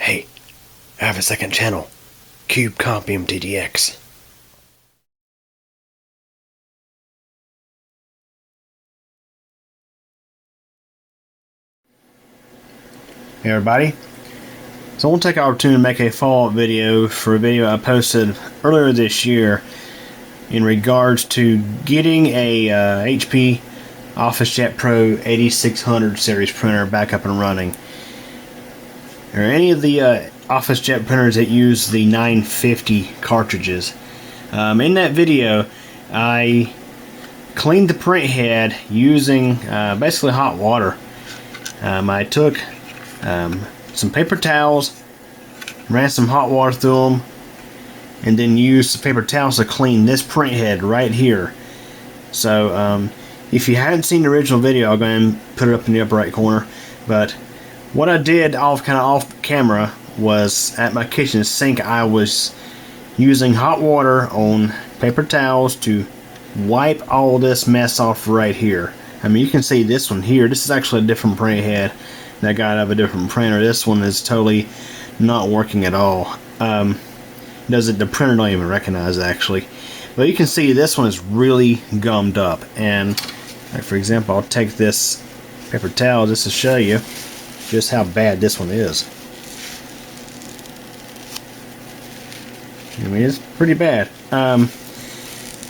Hey, I have a second channel, Cube Comp MTDX. Hey everybody, so I want to take the opportunity to make a follow-up video for a video I posted earlier this year in regards to getting a HP OfficeJet Pro 8600 series printer back up and running. Or any of the OfficeJet printers that use the 950 cartridges. In that video, I cleaned the print head using basically hot water. I took some paper towels, ran some hot water through them, and then used the paper towels to clean this print head right here. So if you hadn't seen the original video, I'll go ahead and put it up in the upper right corner. But what I did kind of off camera was at my kitchen sink, I was using hot water on paper towels to wipe all this mess off right here. I mean, you can see this one here. This is actually a different print head that I got out of a different printer. This one is totally not working at all. The printer don't even recognize it, actually. But you can see this one is really gummed up. And like, for example, I'll take this paper towel just to show you just how bad this one is. I mean, it's pretty bad.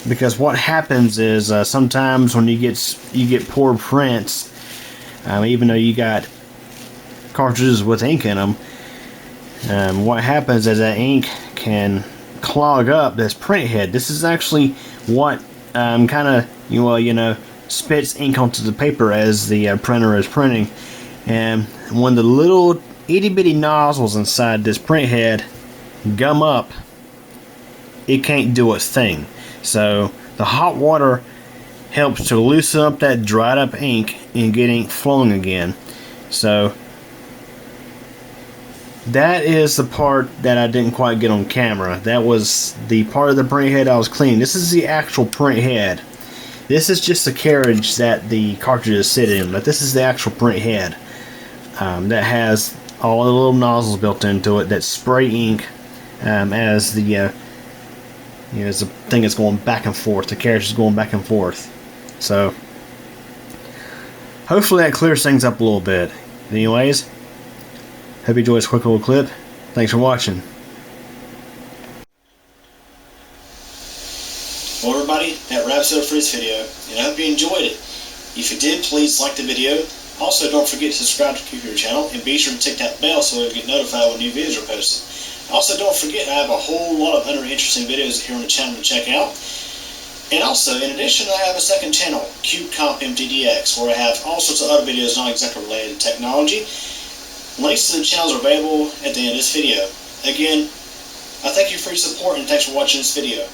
Because what happens is sometimes when you get poor prints, even though you got cartridges with ink in them, what happens is that ink can clog up this print head. This is actually what kind of spits ink onto the paper as the printer is printing. And when the little itty bitty nozzles inside this print head gum up, it can't do its thing. So the hot water helps to loosen up that dried up ink and get ink flowing again. So that is the part that I didn't quite get on camera. That was the part of the print head I was cleaning. This is the actual print head. This is just the carriage that the cartridges sit in, but this is the actual print head that has all the little nozzles built into it that spray ink as the as the thing is going back and forth. The carriage is going back and forth. So hopefully that clears things up a little bit. Anyways, hope you enjoyed this quick little clip. Thanks for watching. Well everybody, that wraps it up for this video, and I hope you enjoyed it. If you did, please like the video. Also, don't forget to subscribe to Cube channel, and be sure to tick that bell so you'll get notified when new videos are posted. Also, don't forget, I have a whole lot of other interesting videos here on the channel to check out. And also, in addition, I have a second channel, Cube Comp MTDX, where I have all sorts of other videos not exactly related to technology. Links to the channels are available at the end of this video. Again, I thank you for your support and thanks for watching this video.